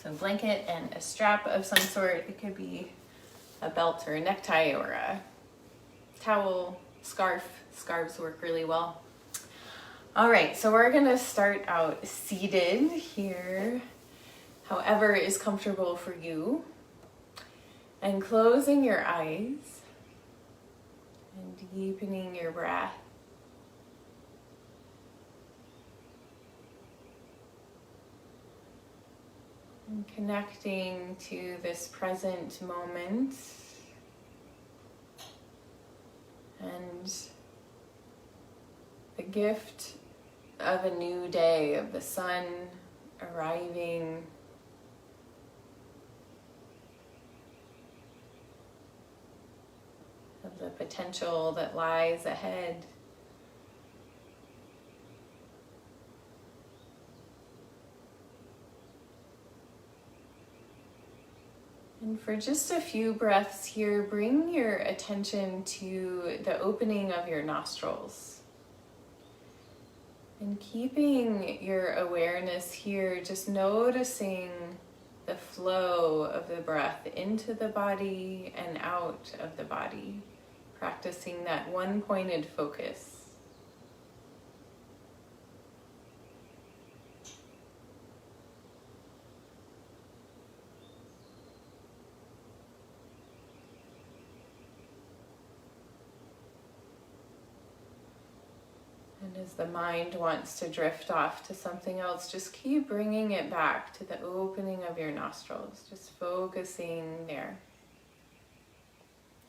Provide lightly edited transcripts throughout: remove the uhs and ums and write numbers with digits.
So a blanket and a strap of some sort. It could be a belt or a necktie or a towel, scarf. Scarves work really well. All right, so we're gonna start out seated here, however is comfortable for you, and closing your eyes and deepening your breath. And connecting to this present moment and the gift of a new day, of the sun arriving, of the potential that lies ahead. And for just a few breaths here, bring your attention to the opening of your nostrils. And keeping your awareness here, just noticing the flow of the breath into the body and out of the body, practicing that one-pointed focus. And as the mind wants to drift off to something else, just keep bringing it back to the opening of your nostrils, just focusing there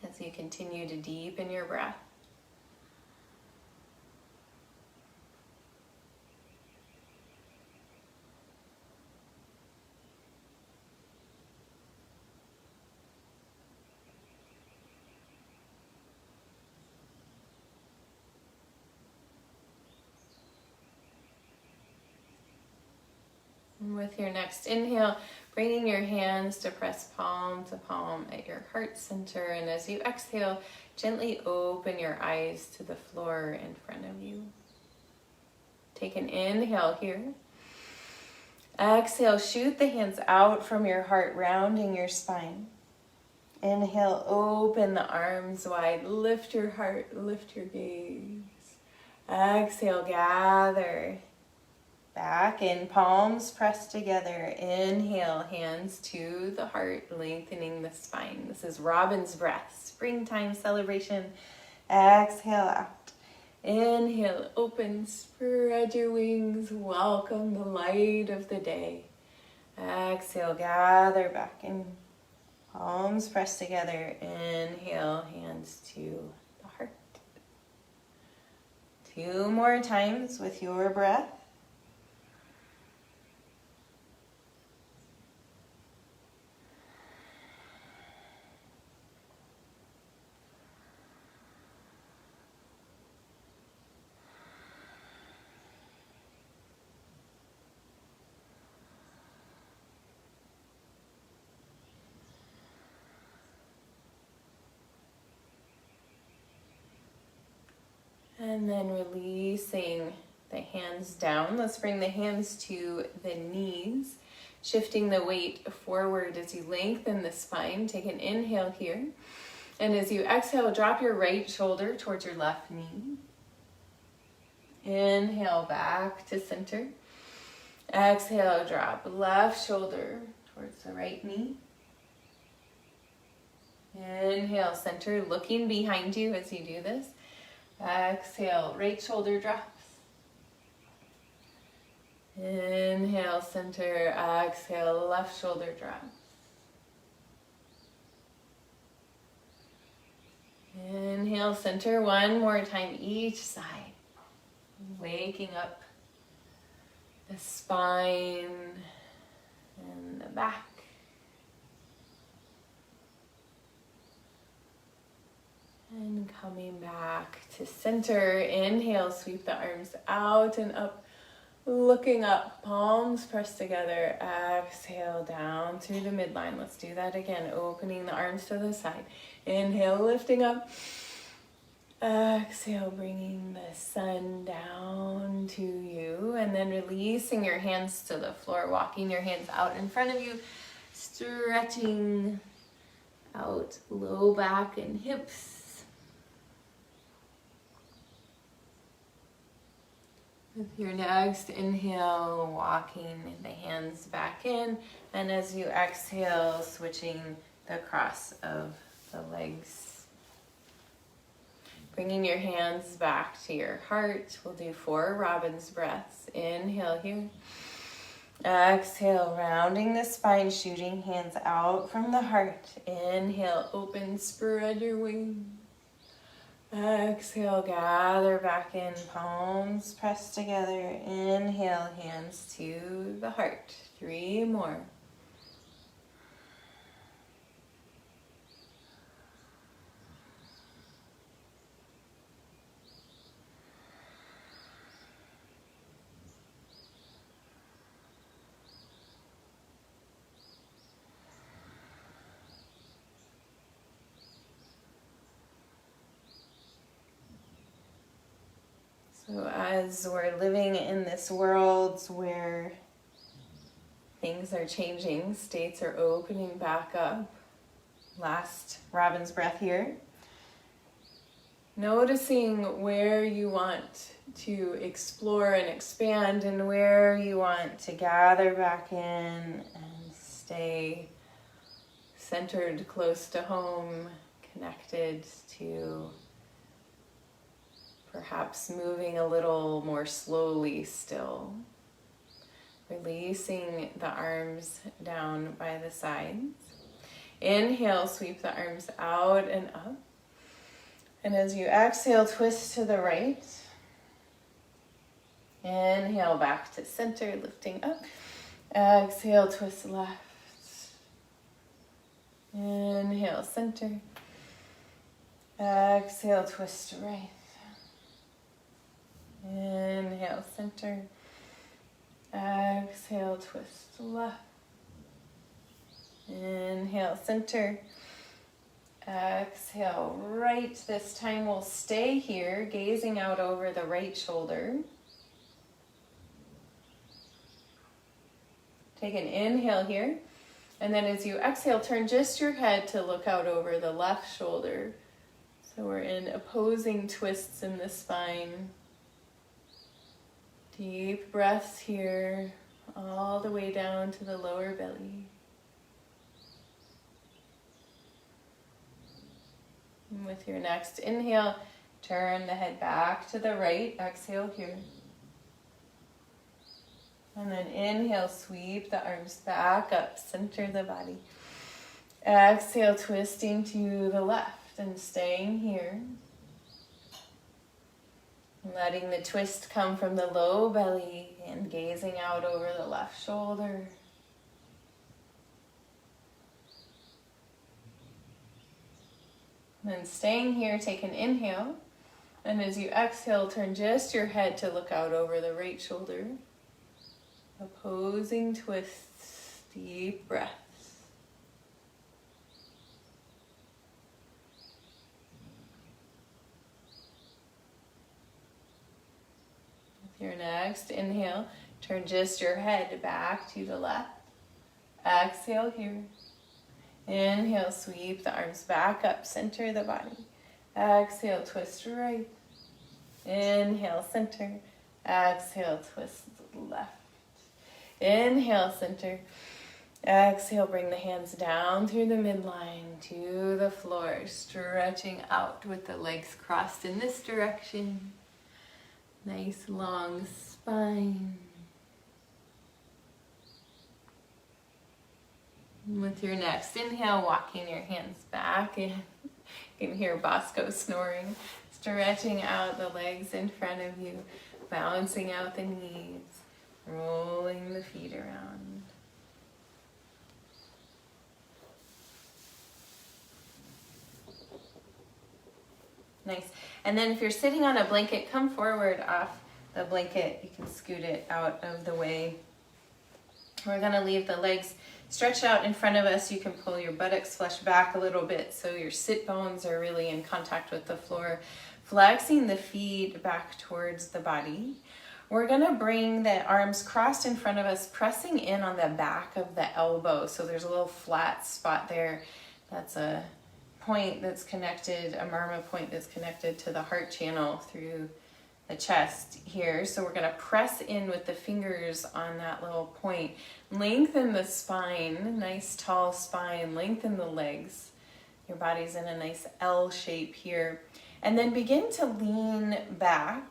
as you continue to deepen your breath. And with your next inhale, bringing your hands to press palm to palm at your heart center. And as you exhale, gently open your eyes to the floor in front of you. Take an inhale here. Exhale, shoot the hands out from your heart, rounding your spine. Inhale, open the arms wide, lift your heart, lift your gaze. Exhale, gather back in, palms pressed together. Inhale, hands to the heart, lengthening the spine. This is Robin's breath, springtime celebration. Exhale out. Inhale, open, spread your wings, welcome the light of the day. Exhale, gather back in, palms pressed together. Inhale, hands to the heart. 2 more times with your breath. And then releasing the hands down. Let's bring the hands to the knees, shifting the weight forward as you lengthen the spine. Take an inhale here. And as you exhale, drop your right shoulder towards your left knee. Inhale back to center. Exhale, drop left shoulder towards the right knee. Inhale, center, looking behind you as you do this. Exhale, right shoulder drops. Inhale, center. Exhale, left shoulder drops. Inhale, center. One more time each side. Waking up the spine and the back. And coming back to center. Inhale, sweep the arms out and up. Looking up, palms pressed together. Exhale, down through the midline. Let's do that again. Opening the arms to the side. Inhale, lifting up. Exhale, bringing the sun down to you, and then releasing your hands to the floor, walking your hands out in front of you, stretching out low back and hips. With your next inhale, walking the hands back in, and as you exhale, switching the cross of the legs. Bringing your hands back to your heart. We'll do 4 robin's breaths. Inhale here. Exhale, rounding the spine, shooting hands out from the heart. Inhale, open, spread your wings. Exhale, gather back in, palms pressed together. Inhale, hands to the heart. 3 more. So as we're living in this world where things are changing, states are opening back up, last robin's breath here, noticing where you want to explore and expand and where you want to gather back in and stay centered, close to home, connected to perhaps moving a little more slowly still. Releasing the arms down by the sides. Inhale, sweep the arms out and up. And as you exhale, twist to the right. Inhale, back to center, lifting up. Exhale, twist left. Inhale, center. Exhale, twist right. Inhale, center. Exhale, twist left. Inhale, center. Exhale, right. This time we'll stay here, gazing out over the right shoulder. Take an inhale here. And then as you exhale, turn just your head to look out over the left shoulder. So we're in opposing twists in the spine. Deep breaths here, all the way down to the lower belly. And with your next inhale, turn the head back to the right. Exhale here. And then inhale, sweep the arms back up, center the body. Exhale, twisting to the left and staying here. Letting the twist come from the low belly and gazing out over the left shoulder. Then staying here, take an inhale. And as you exhale, turn just your head to look out over the right shoulder. Opposing twists, deep breaths. With your next inhale, turn just your head back to the left. Exhale here. Inhale, sweep the arms back up, center the body. Exhale, twist right. Inhale, center. Exhale, twist left. Inhale, center. Exhale, bring the hands down through the midline to the floor, stretching out with the legs crossed in this direction. Nice long spine. With your next inhale, walking your hands back in. You can hear Bosco snoring. Stretching out the legs in front of you, balancing out the knees, rolling the feet around. Nice. And then if you're sitting on a blanket, come forward off the blanket. You can scoot it out of the way. We're going to leave the legs stretched out in front of us. You can pull your buttocks flush back a little bit so your sit bones are really in contact with the floor. flexing the feet back towards the body. We're gonna bring the arms crossed in front of us, pressing in on the back of the elbow. So there's a little flat spot there. That's a point that's connected, a marma point that's connected to the heart channel through the chest here. So we're gonna press in with the fingers on that little point. Lengthen the spine, nice tall spine, lengthen the legs. Your body's in a nice L shape here. And then begin to lean back,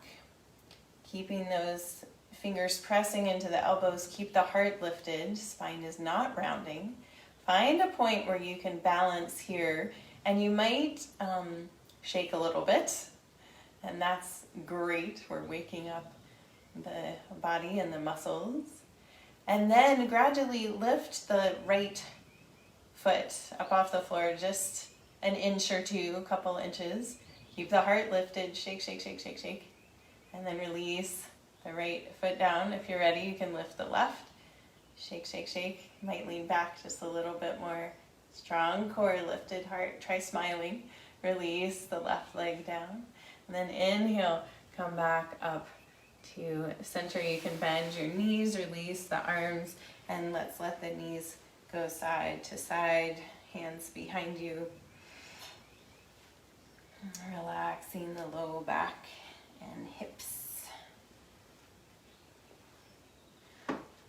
keeping those fingers pressing into the elbows. Keep the heart lifted, spine is not rounding. Find a point where you can balance here, and you might shake a little bit, and that's great. We're waking up the body and the muscles. And then gradually lift the right foot up off the floor, just an inch or two, a couple inches. Keep the heart lifted, shake, shake, shake, shake, shake. And then release the right foot down. If you're ready, you can lift the left. Shake, shake, shake. You might lean back just a little bit more. Strong core, lifted heart. Try smiling. Release the left leg down. And then inhale, come back up to center. You can bend your knees, release the arms, and let's let the knees go side to side, hands behind you. Relaxing the low back and hips.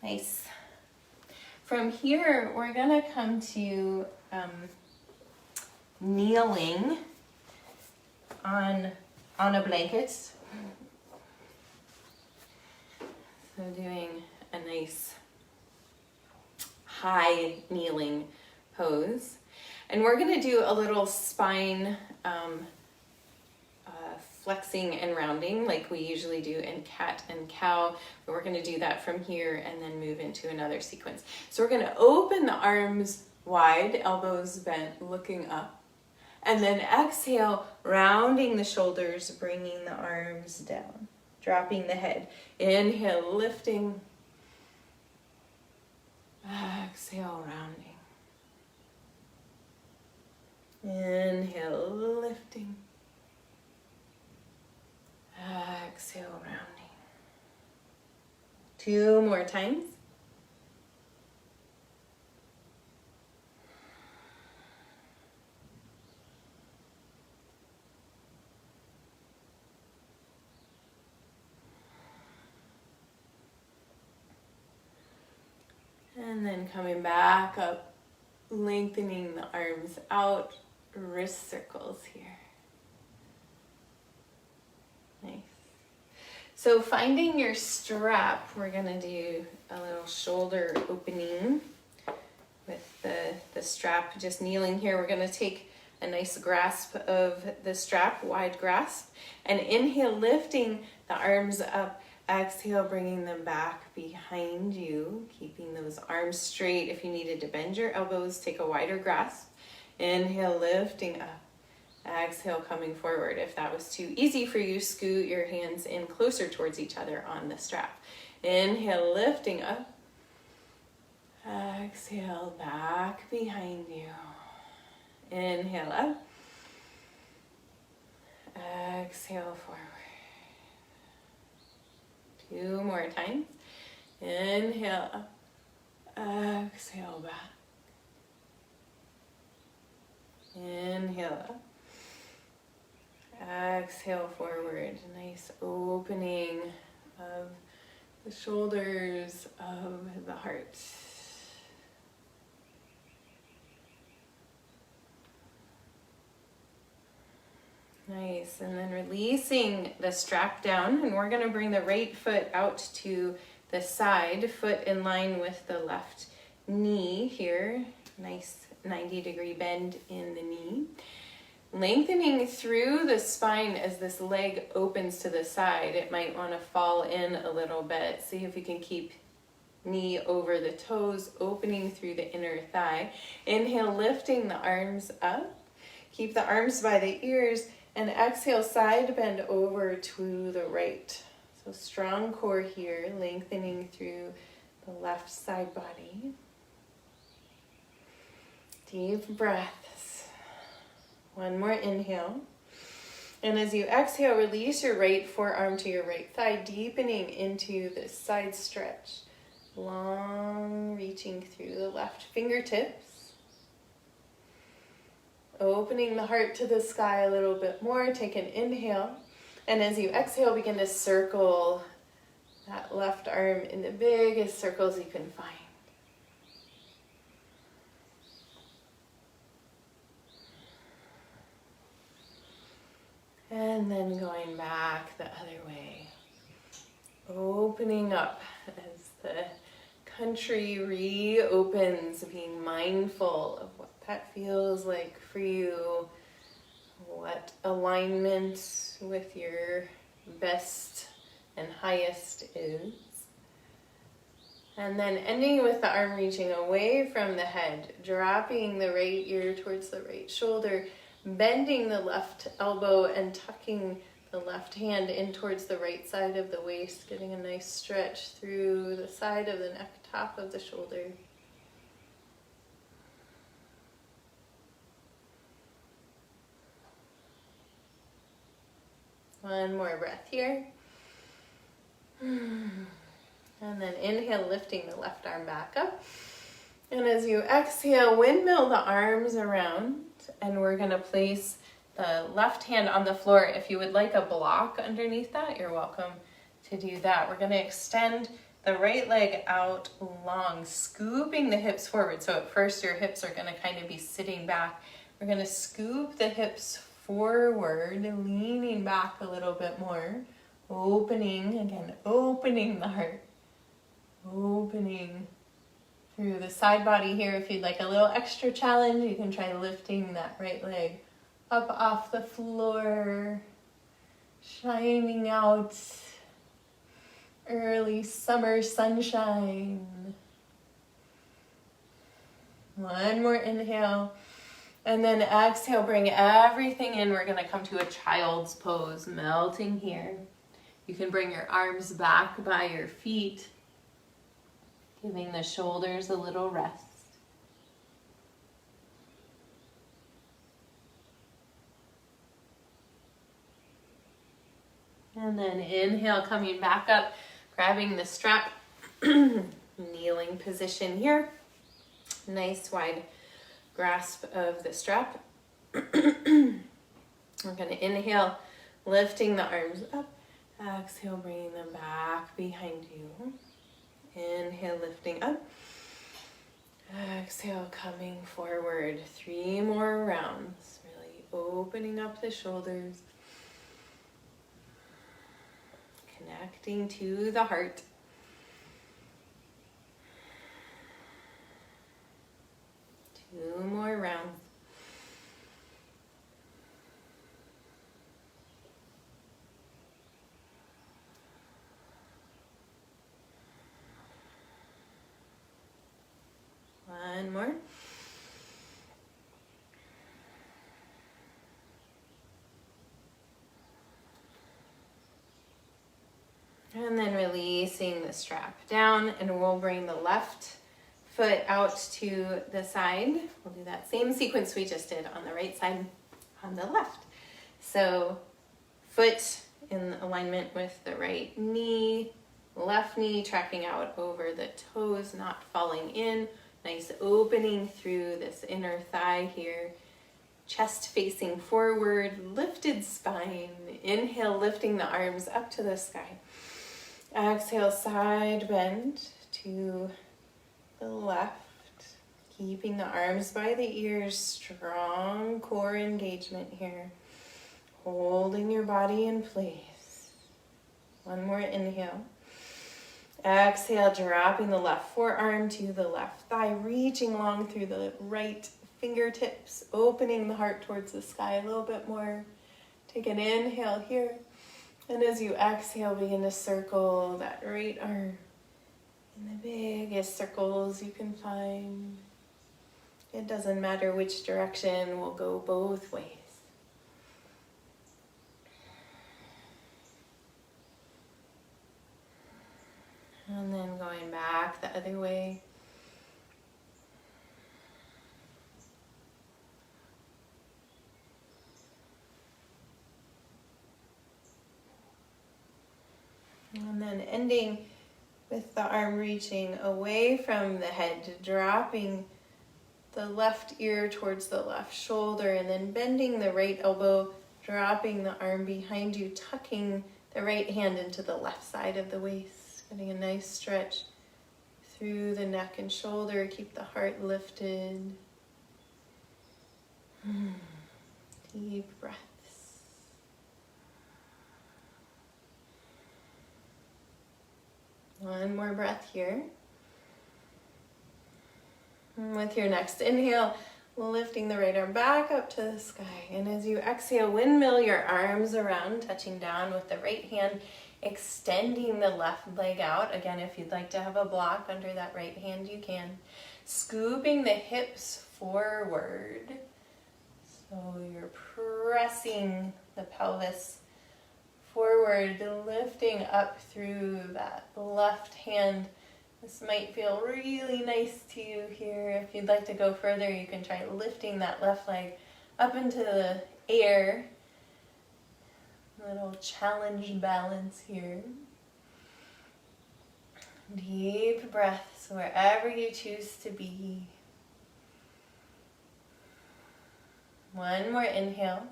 Nice. From here, we're gonna come to kneeling on a blanket. So doing a nice high kneeling pose. And we're gonna do a little spine flexing and rounding like we usually do in cat and cow, but we're gonna do that from here and then move into another sequence. So we're gonna open the arms wide, elbows bent, looking up, and then exhale, rounding the shoulders, bringing the arms down, dropping the head. Inhale, lifting. Exhale, rounding. Inhale, lifting. Exhale, rounding. 2 more times. And then coming back up, lengthening the arms out, wrist circles here. Nice. So finding your strap, we're gonna do a little shoulder opening with the strap, just kneeling here. We're gonna take a nice grasp of the strap, wide grasp, and inhale, lifting the arms up. Exhale, bringing them back behind you, keeping those arms straight. If you needed to bend your elbows, take a wider grasp. Inhale, lifting up. Exhale, coming forward. If that was too easy for you, scoot your hands in closer towards each other on the strap. Inhale, lifting up. Exhale, back behind you. Inhale up. Exhale, forward. 2 more times. Inhale up. Exhale, back. Inhale up. Exhale, forward. Nice opening of the shoulders, of the heart. Nice, and then releasing the strap down, and we're gonna bring the right foot out to the side, foot in line with the left knee here. Nice 90-degree bend in the knee. Lengthening through the spine as this leg opens to the side. It might wanna fall in a little bit. See if you can keep knee over the toes, opening through the inner thigh. Inhale, lifting the arms up. Keep the arms by the ears. And exhale, side bend over to the right. So strong core here, lengthening through the left side body. Deep breaths. 1 more inhale. And as you exhale, release your right forearm to your right thigh, deepening into this side stretch. Long, reaching through the left fingertips. Opening the heart to the sky a little bit more. Take an inhale. And as you exhale, begin to circle that left arm in the biggest circles you can find. And then going back the other way. Opening up as the country reopens, being mindful of what that feels like for you, what alignment with your best and highest is. And then ending with the arm reaching away from the head, dropping the right ear towards the right shoulder, bending the left elbow and tucking the left hand in towards the right side of the waist, getting a nice stretch through the side of the neck, top of the shoulder. One more breath here. And then inhale, lifting the left arm back up. And as you exhale, windmill the arms around. And we're going to place the left hand on the floor. If you would like a block underneath that, you're welcome to do that. We're going to extend the right leg out long, scooping the hips forward. So at first your hips are going to kind of be sitting back. We're going to scoop the hips forward, leaning back a little bit more. Opening, again, opening the heart. Opening through the side body here. If you'd like a little extra challenge, you can try lifting that right leg up off the floor, shining out early summer sunshine. One more inhale. And then exhale, bring everything in. We're going to come to a child's pose, melting here. You can bring your arms back by your feet, giving the shoulders a little rest. And then inhale, coming back up, grabbing the strap, kneeling position here. Nice wide grasp of the strap. We're going to inhale, lifting the arms up. Exhale, bringing them back behind you. Inhale, lifting up. Exhale, coming forward. 3 more rounds. Really opening up the shoulders. Connecting to the heart. Two more rounds. One more. And then releasing the strap down, and we'll bring the left foot out to the side. We'll do that same sequence we just did on the right side, on the left. So foot in alignment with the right knee, left knee tracking out over the toes, not falling in. Nice opening through this inner thigh here. Chest facing forward, lifted spine. Inhale, lifting the arms up to the sky. Exhale, side bend to the left. Keeping the arms by the ears, strong core engagement here. Holding your body in place. One more inhale. Exhale, dropping the left forearm to the left thigh, reaching long through the right fingertips, opening the heart towards the sky a little bit more. Take an inhale here. And as you exhale, begin to circle that right arm in the biggest circles you can find. It doesn't matter which direction, we'll go both ways. And then going back the other way. ending with the arm reaching away from the head, dropping the left ear towards the left shoulder, and then bending the right elbow, dropping the arm behind you, tucking the right hand into the left side of the waist, getting a nice stretch through the neck and shoulder. Keep the heart lifted. Deep breaths. One more breath here. And with your next inhale, lifting the right arm back up to the sky. And as you exhale, windmill your arms around, touching down with the right hand, extending the left leg out. Again, if you'd like to have a block under that right hand, you can. Scooping the hips forward. So you're pressing the pelvis forward, lifting up through that left hand. This might feel really nice to you here. If you'd like to go further, you can try lifting that left leg up into the air. Little challenge balance here. Deep breaths wherever you choose to be. One more inhale.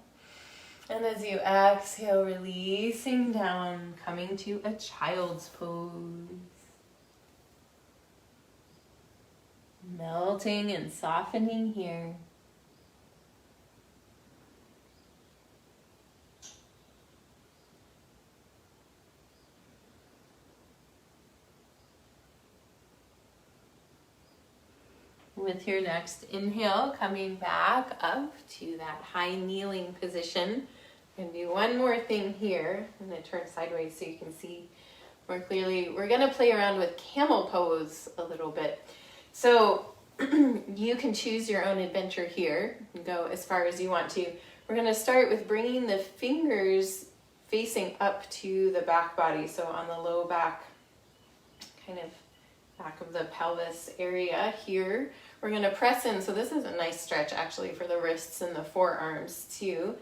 And as you exhale, releasing down, coming to a child's pose. Melting and softening here. With your next inhale, coming back up to that high kneeling position. I'm going to do one more thing here. I'm going to turn sideways so you can see more clearly. We're going to play around with camel pose a little bit. So you can choose your own adventure here and go as far as you want to. We're going to start with bringing the fingers facing up to the back body. So on the low back, kind of back of the pelvis area here. We're going to press in. So this is a nice stretch actually for the wrists and the forearms too.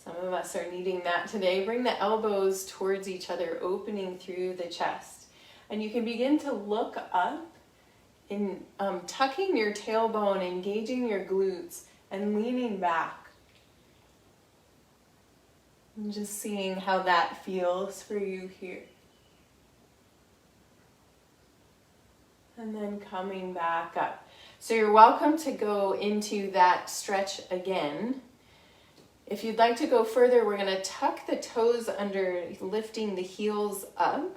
Some of us are needing that today. Bring the elbows towards each other, opening through the chest. And you can begin to look up in tucking your tailbone, engaging your glutes, and leaning back. And just seeing how that feels for you here. And then coming back up. So you're welcome to go into that stretch again. If you'd like to go further, we're going to tuck the toes under, lifting the heels up.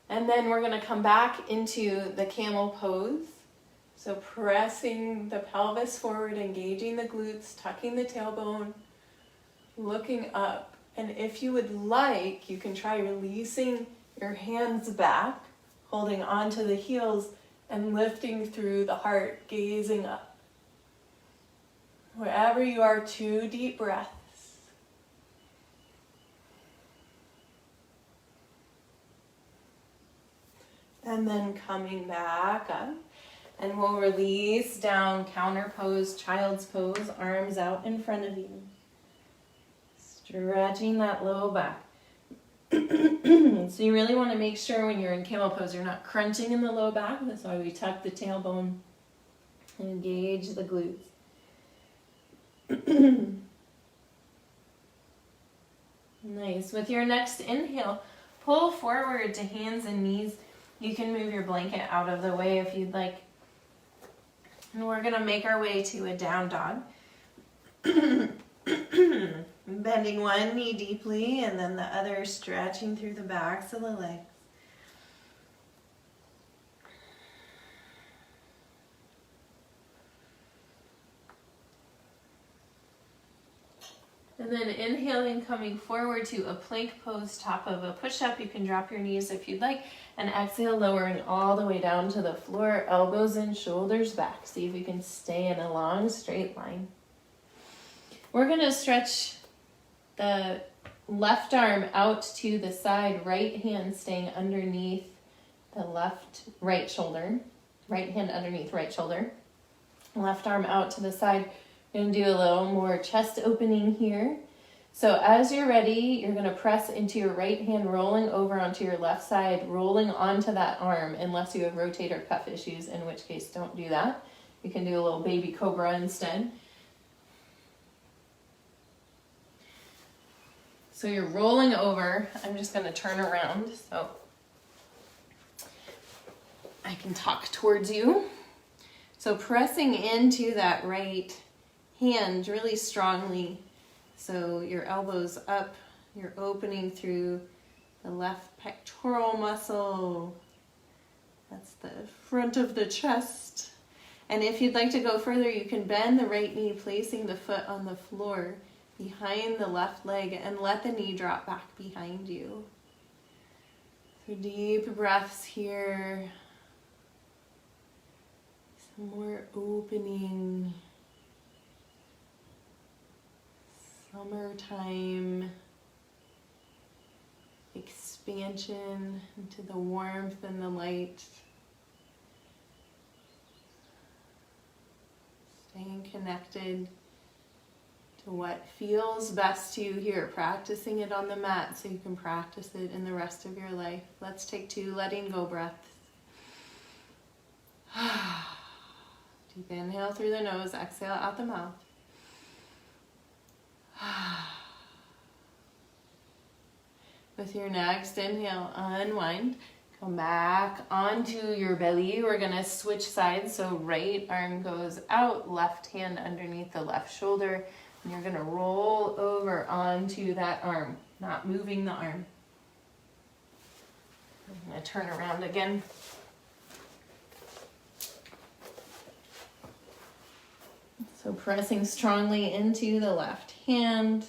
And then we're going to come back into the camel pose. So pressing the pelvis forward, engaging the glutes, tucking the tailbone, looking up. And if you would like, you can try releasing your hands back, holding onto the heels and lifting through the heart, gazing up. Wherever you are, 2 deep breaths. And then coming back up. And we'll release down, counter pose, child's pose, arms out in front of you. Stretching that low back. So you really want to make sure when you're in camel pose, you're not crunching in the low back. That's why we tuck the tailbone and engage the glutes. Nice. With your next inhale, pull forward to hands and knees. You can move your blanket out of the way if you'd like. And we're going to make our way to a down dog. Bending one knee deeply and then the other stretching through the backs of the legs. And then inhaling, coming forward to a plank pose, top of a push-up. You can drop your knees if you'd like. And exhale, lowering all the way down to the floor, elbows and shoulders back. See if you can stay in a long, straight line. We're going to stretch the left arm out to the side, right hand staying underneath the right shoulder. Right hand underneath right shoulder. Left arm out to the side. We're going to do a little more chest opening here. So as you're ready, you're going to press into your right hand, rolling over onto your left side, rolling onto that arm, unless you have rotator cuff issues, in which case don't do that. You can do a little baby cobra instead. So you're rolling over. I'm just going to turn around so I can talk towards you. So pressing into that right hand really strongly. So your elbows up, you're opening through the left pectoral muscle. That's the front of the chest. And if you'd like to go further, you can bend the right knee, placing the foot on the floor behind the left leg, and let the knee drop back behind you. So deep breaths here. Some more opening. Summertime expansion into the warmth and the light. Staying connected to what feels best to you here. Practicing it on the mat so you can practice it in the rest of your life. Let's take 2 letting go breaths. Deep inhale through the nose, exhale out the mouth. With your next inhale, unwind. Come back onto your belly. We're going to switch sides. So right arm goes out, left hand underneath the left shoulder. And you're going to roll over onto that arm, not moving the arm. I'm going to turn around again. So pressing strongly into the left hand,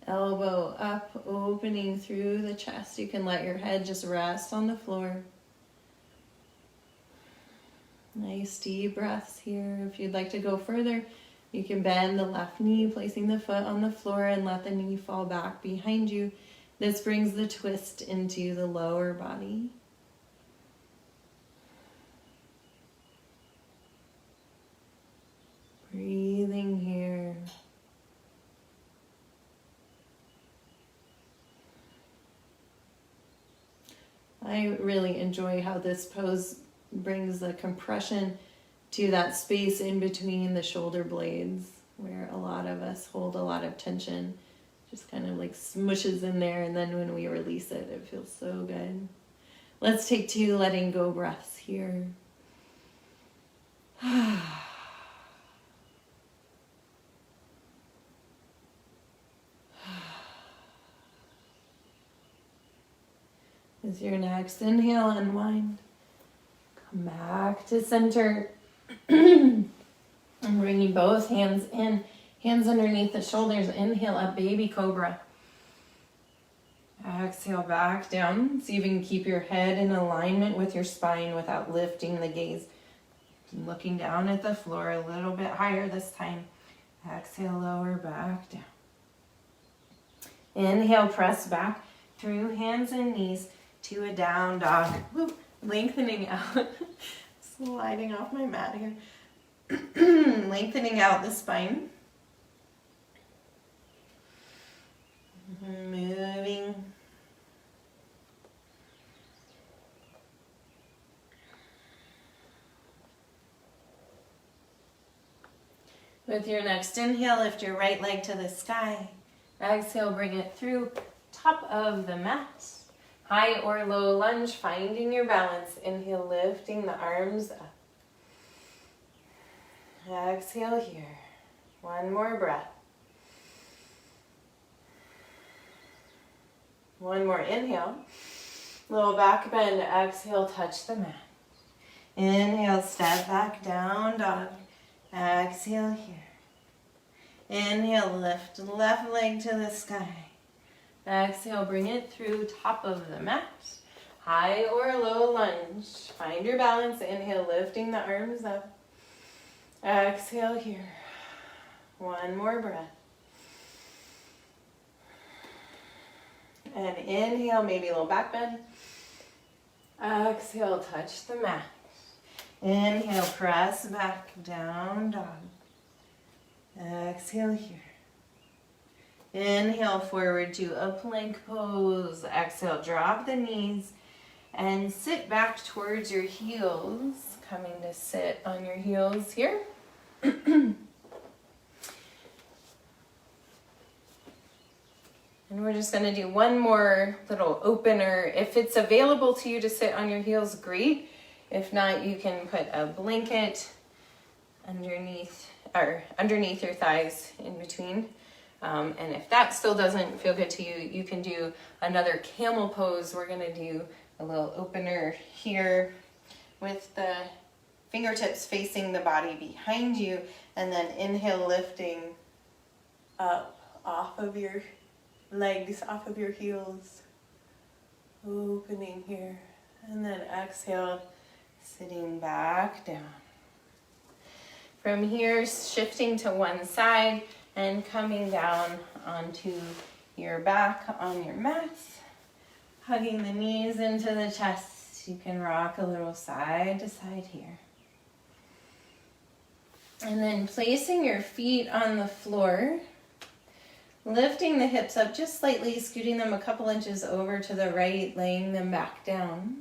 elbow up, opening through the chest. You can let your head just rest on the floor. Nice deep breaths here. If you'd like to go further, you can bend the left knee, placing the foot on the floor, and let the knee fall back behind you. This brings the twist into the lower body. Breathing here. I really enjoy how this pose brings the compression to that space in between the shoulder blades, where a lot of us hold a lot of tension. Just kind of like smushes in there, and then when we release it, it feels so good. Let's take 2 letting go breaths here. With your next inhale, unwind. Come back to center. I'm bringing both hands in. Hands underneath the shoulders. Inhale up, baby cobra. Exhale back down. See if you can keep your head in alignment with your spine without lifting the gaze. Looking down at the floor a little bit higher this time. Exhale, lower back down. Inhale, press back through hands and knees to a down dog. Woo. Lengthening out. Sliding off my mat here. Lengthening out the spine. Moving. With your next inhale, lift your right leg to the sky. Exhale, bring it through top of the mat. High or low lunge, finding your balance. Inhale, lifting the arms up. Exhale here. One more breath. One more inhale. Little back bend. Exhale, touch the mat. Inhale, step back, down dog. Exhale here. Inhale, lift left leg to the sky. Exhale, bring it through top of the mat. High or low lunge. Find your balance. Inhale, lifting the arms up. Exhale here. One more breath. And inhale, maybe a little back bend. Exhale, touch the mat. Inhale, press back, down dog. Exhale here. Inhale forward to a plank pose. Exhale, drop the knees and sit back towards your heels. Coming to sit on your heels here. And we're just going to do one more little opener. If it's available to you to sit on your heels, great. If not, you can put a blanket underneath your thighs in between. And if that still doesn't feel good to you, you can do another camel pose. We're going to do a little opener here with the fingertips facing the body behind you, and then inhale, lifting up off of your legs, off of your heels, opening here, and then exhale, sitting back down. From here, shifting to one side and coming down onto your back on your mats, hugging the knees into the chest. You can rock a little side to side here. And then placing your feet on the floor, lifting the hips up just slightly, scooting them a couple inches over to the right, laying them back down.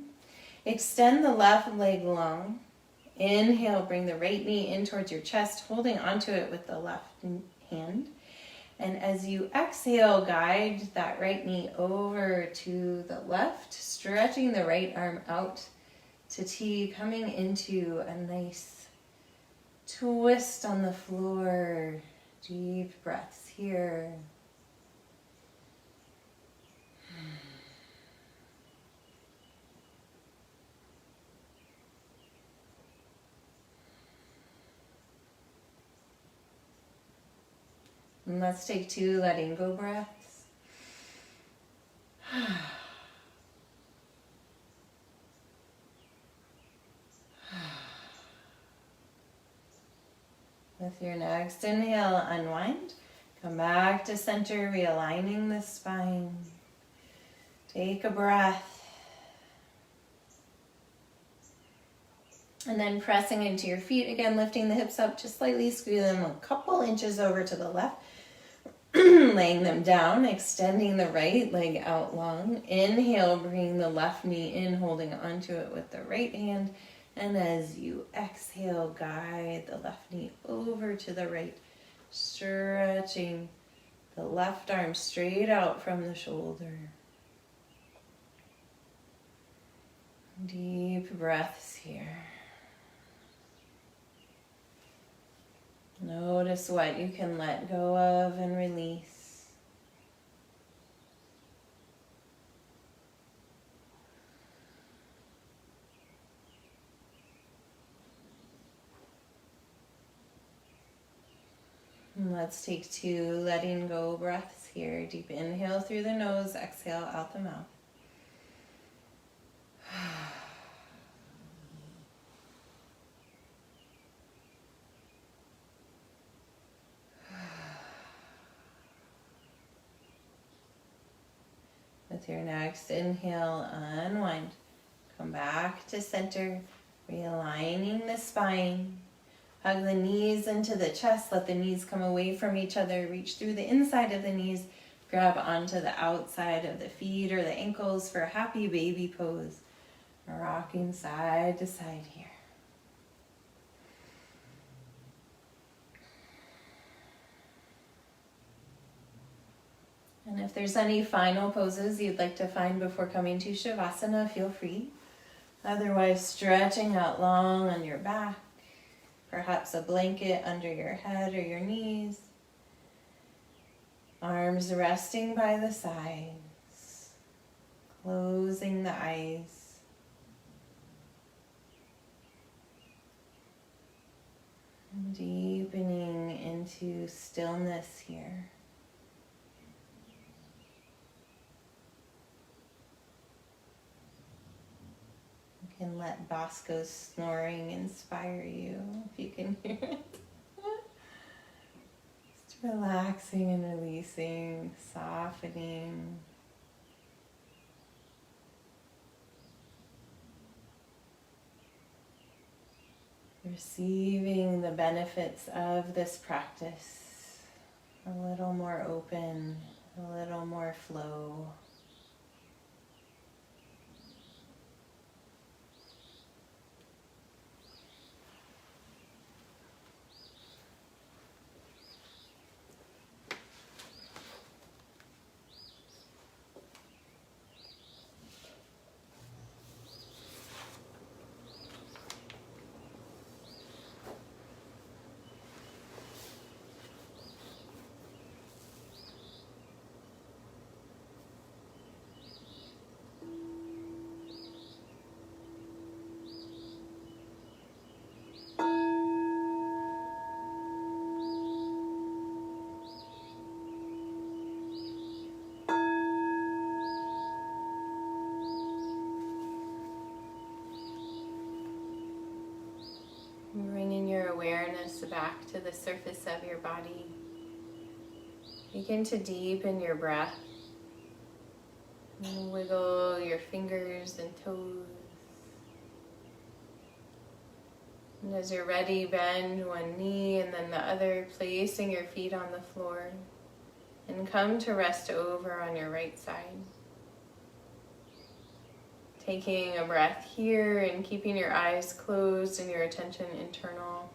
Extend the left leg long. Inhale, bring the right knee in towards your chest, holding onto it with the left hand. And as you exhale, guide that right knee over to the left, stretching the right arm out to T, coming into a nice twist on the floor. Deep breaths here. And let's take 2 letting go breaths. With your next inhale, unwind. Come back to center, realigning the spine. Take a breath. And then pressing into your feet again, lifting the hips up just slightly, squeeze them a couple inches over to the left. Laying them down, extending the right leg out long. Inhale, bringing the left knee in, holding onto it with the right hand. And as you exhale, guide the left knee over to the right, stretching the left arm straight out from the shoulder. Deep breaths here. Notice what you can let go of and release. And let's take 2 letting go breaths here. Deep inhale through the nose, exhale out the mouth. With your next inhale, unwind. Come back to center, realigning the spine. Hug the knees into the chest. Let the knees come away from each other. Reach through the inside of the knees. Grab onto the outside of the feet or the ankles for a happy baby pose. Rocking side to side here. And if there's any final poses you'd like to find before coming to Shavasana, feel free. Otherwise, stretching out long on your back, perhaps a blanket under your head or your knees. Arms resting by the sides, closing the eyes. Deepening into stillness here. And let Bosco's snoring inspire you, if you can hear it. Just relaxing and releasing, softening. Receiving the benefits of this practice. a little more open, a little more flow. Bringing your awareness back to the surface of your body. Begin to deepen your breath. And wiggle your fingers and toes. And as you're ready, bend one knee and then the other, placing your feet on the floor. And come to rest over on your right side. Taking a breath here and keeping your eyes closed and your attention internal.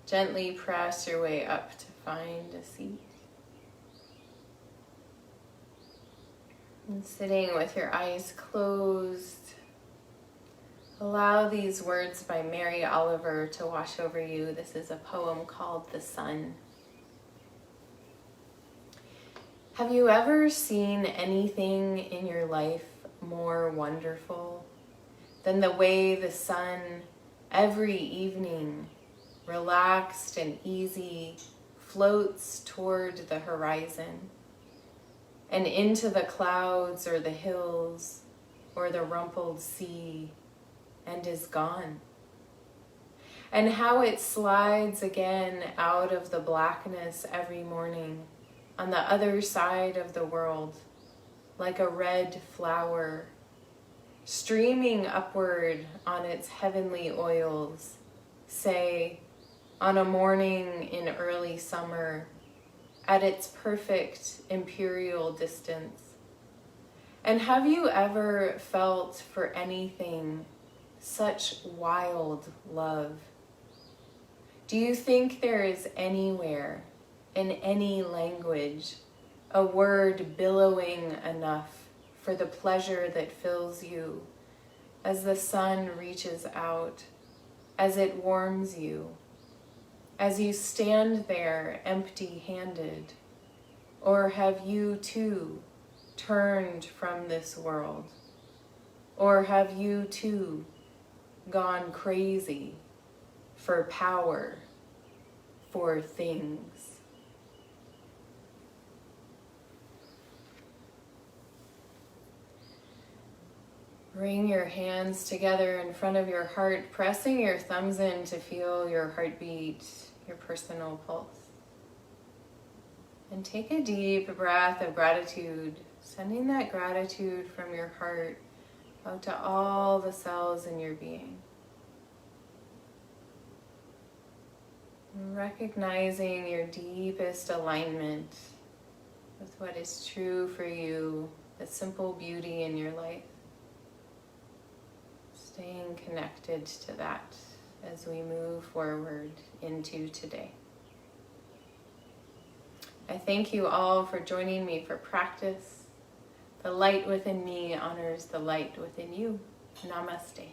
Gently press your way up to find a seat. And sitting with your eyes closed, allow these words by Mary Oliver to wash over you. This is a poem called The Sun. Have you ever seen anything in your life more wonderful than the way the sun every evening, relaxed and easy, floats toward the horizon and into the clouds or the hills or the rumpled sea and is gone? And how it slides again out of the blackness every morning on the other side of the world, like a red flower, streaming upward on its heavenly oils, say, on a morning in early summer, at its perfect imperial distance. And have you ever felt for anything such wild love? Do you think there is anywhere, in any language, a word billowing enough for the pleasure that fills you as the sun reaches out, as it warms you, as you stand there empty-handed? Or have you too turned from this world? Or have you too gone crazy for power, for things? Bring your hands together in front of your heart, pressing your thumbs in to feel your heartbeat, your personal pulse. And take a deep breath of gratitude, sending that gratitude from your heart out to all the cells in your being. Recognizing your deepest alignment with what is true for you, the simple beauty in your life. Staying connected to that as we move forward into today. I thank you all for joining me for practice. The light within me honors the light within you. Namaste.